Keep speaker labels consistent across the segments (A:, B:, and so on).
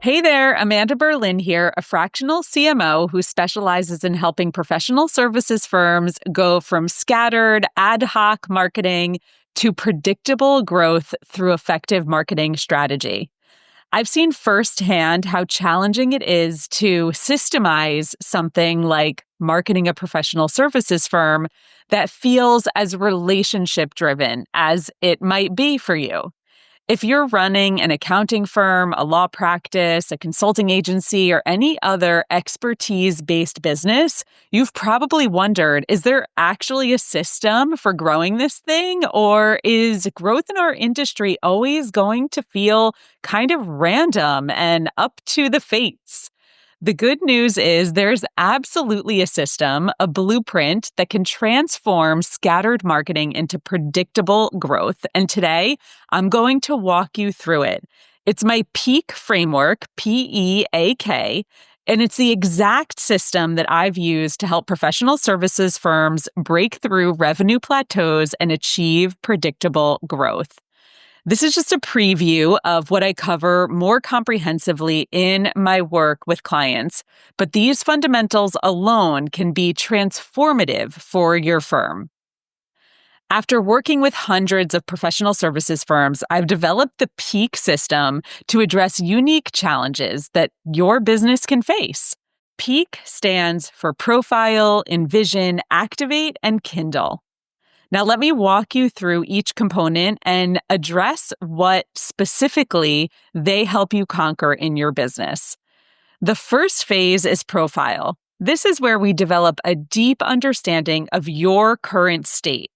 A: Hey there, Amanda Berlin here, a fractional CMO who specializes in helping professional services firms go from scattered ad hoc marketing to predictable growth through effective marketing strategy. I've seen firsthand how challenging it is to systemize something like marketing a professional services firm that feels as relationship driven as it might be for you. If you're running an accounting firm, a law practice, a consulting agency, or any other expertise based business, you've probably wondered, is there actually a system for growing this thing? Or is growth in our industry always going to feel kind of random and up to the fates? The good news is there's absolutely a system, a blueprint that can transform scattered marketing into predictable growth. And today, I'm going to walk you through it. It's my PEAK framework, PEAK, and it's the exact system that I've used to help professional services firms break through revenue plateaus and achieve predictable growth. This is just a preview of what I cover more comprehensively in my work with clients, but these fundamentals alone can be transformative for your firm. After working with hundreds of professional services firms, I've developed the PEAK system to address unique challenges that your business can face. PEAK stands for Profile, Envision, Activate, and Kindle. Now, let me walk you through each component and address what specifically they help you conquer in your business. The first phase is profile. This is where we develop a deep understanding of your current state.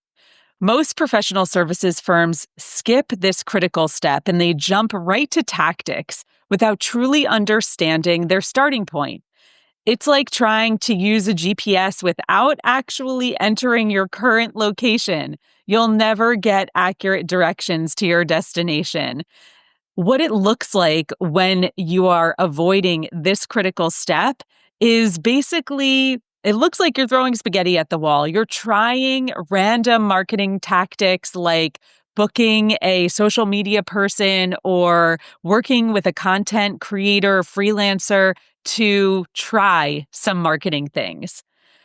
A: Most professional services firms skip this critical step and they jump right to tactics without truly understanding their starting point. It's like trying to use a GPS without actually entering your current location. You'll never get accurate directions to your destination. What it looks like when you are avoiding this critical step is basically, it looks like you're throwing spaghetti at the wall. You're trying random marketing tactics like booking a social media person or working with a content creator, freelancer to try some marketing things.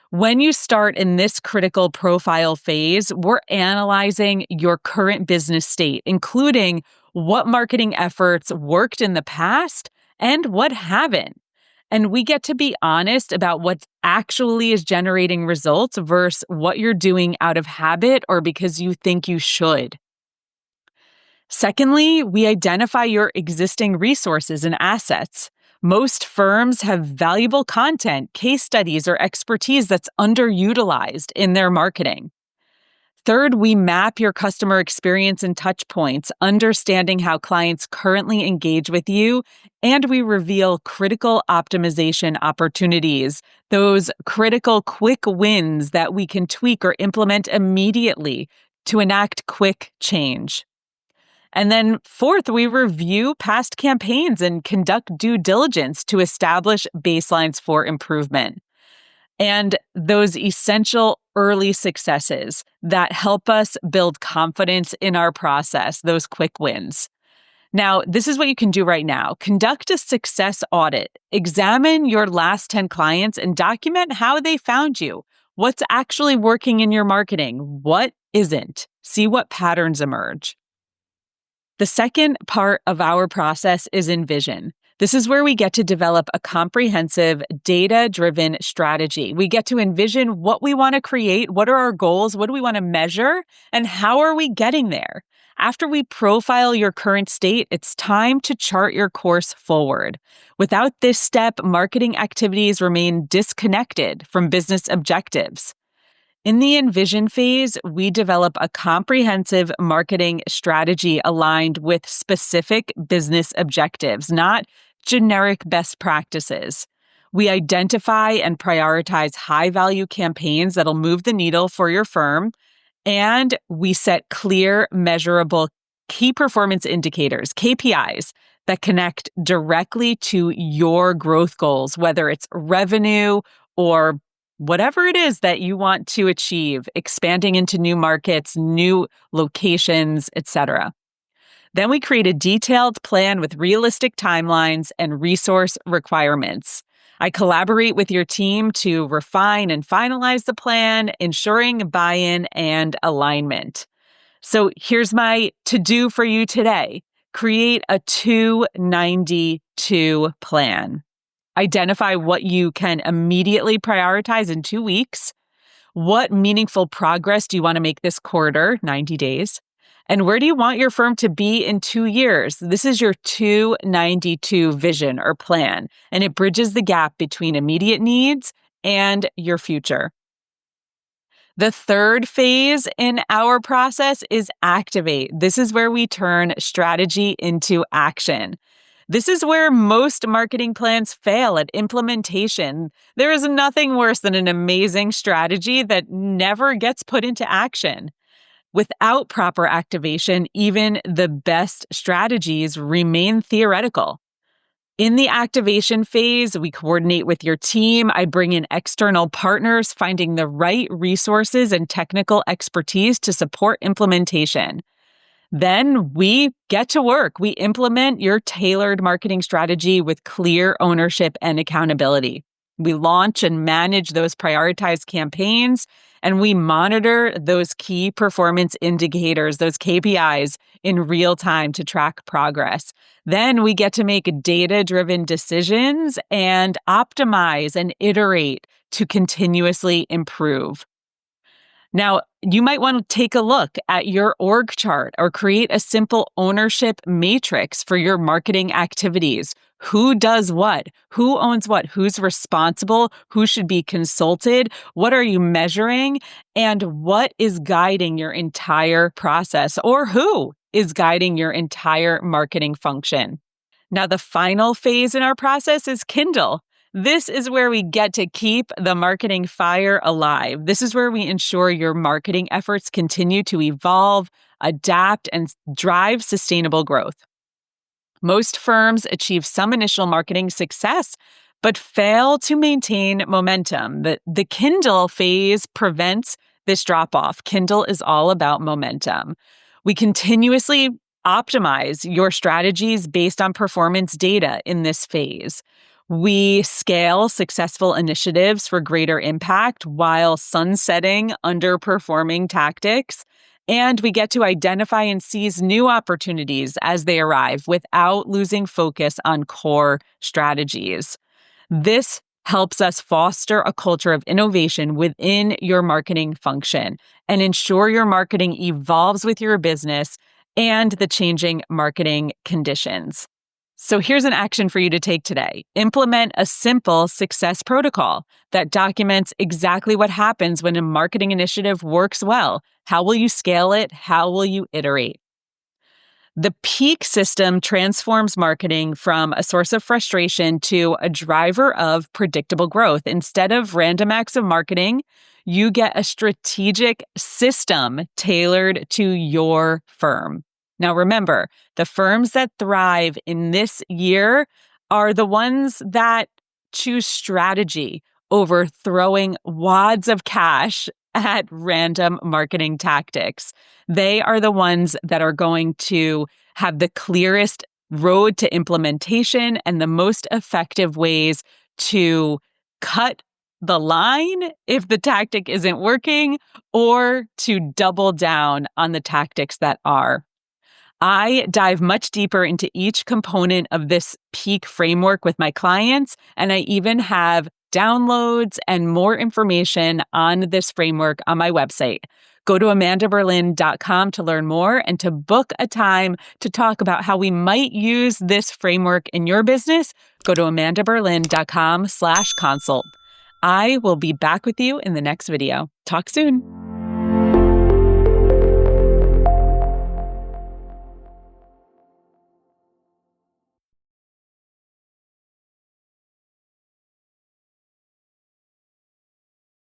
A: When you start in this critical profile phase, we're analyzing your current business state, including what marketing efforts worked in the past and what haven't. And we get to be honest about what actually is generating results versus what you're doing out of habit or because you think you should. Secondly, we identify your existing resources and assets. Most firms have valuable content, case studies, or expertise that's underutilized in their marketing. Third, we map your customer experience and touch points, understanding how clients currently engage with you, and we reveal critical optimization opportunities, those critical quick wins that we can tweak or implement immediately to enact quick change. And then fourth, we review past campaigns and conduct due diligence to establish baselines for improvement. And those essential early successes that help us build confidence in our process, those quick wins. Now, this is what you can do right now. Conduct a success audit. Examine your last 10 clients and document how they found you. What's actually working in your marketing? What isn't? See what patterns emerge. The second part of our process is Envision. This is where we get to develop a comprehensive, data-driven strategy. We get to envision what we want to create, what are our goals, what do we want to measure, and how are we getting there? After we profile your current state, it's time to chart your course forward. Without this step, marketing activities remain disconnected from business objectives. In the Envision phase, we develop a comprehensive marketing strategy aligned with specific business objectives, not generic best practices. We identify and prioritize high-value campaigns that'll move the needle for your firm, and we set clear, measurable key performance indicators, KPIs, that connect directly to your growth goals, whether it's revenue or whatever it is that you want to achieve, expanding into new markets, new locations, etc. Then we create a detailed plan with realistic timelines and resource requirements. I collaborate with your team to refine and finalize the plan, ensuring buy-in and alignment. So here's my to-do for you today. Create a 292 plan. Identify what you can immediately prioritize in 2 weeks. What meaningful progress do you want to make this quarter, 90 days? And where do you want your firm to be in 2 years? This is your 292 vision or plan, and it bridges the gap between immediate needs and your future. The third phase in our process is activate. This is where we turn strategy into action. This is where most marketing plans fail at implementation. There is nothing worse than an amazing strategy that never gets put into action. Without proper activation, even the best strategies remain theoretical. In the activation phase, we coordinate with your team. I bring in external partners, finding the right resources and technical expertise to support implementation. Then we get to work. We implement your tailored marketing strategy with clear ownership and accountability. We launch and manage those prioritized campaigns, and we monitor those key performance indicators, those KPIs, in real time to track progress. Then we get to make data-driven decisions and optimize and iterate to continuously improve. Now, you might want to take a look at your org chart or create a simple ownership matrix for your marketing activities. Who does what? Who owns what? Who's responsible? Who should be consulted? What are you measuring? And what is guiding your entire process? Or who is guiding your entire marketing function? Now, the final phase in our process is Kindle. This is where we get to keep the marketing fire alive. This is where we ensure your marketing efforts continue to evolve, adapt, and drive sustainable growth. Most firms achieve some initial marketing success, but fail to maintain momentum. The Kindle phase prevents this drop off. Kindle is all about momentum. We continuously optimize your strategies based on performance data in this phase. We scale successful initiatives for greater impact while sunsetting underperforming tactics. And we get to identify and seize new opportunities as they arrive without losing focus on core strategies. This helps us foster a culture of innovation within your marketing function and ensure your marketing evolves with your business and the changing marketing conditions. So here's an action for you to take today. Implement a simple success protocol that documents exactly what happens when a marketing initiative works well. How will you scale it? How will you iterate? The peak system transforms marketing from a source of frustration to a driver of predictable growth. Instead of random acts of marketing, you get a strategic system tailored to your firm. Now, remember, the firms that thrive in this year are the ones that choose strategy over throwing wads of cash at random marketing tactics. They are the ones that are going to have the clearest road to implementation and the most effective ways to cut the line if the tactic isn't working or to double down on the tactics that are. I dive much deeper into each component of this peak framework with my clients, and I even have downloads and more information on this framework on my website. Go to amandaberlin.com to learn more and to book a time to talk about how we might use this framework in your business. Go to amandaberlin.com/consult. I will be back with you in the next video. Talk soon.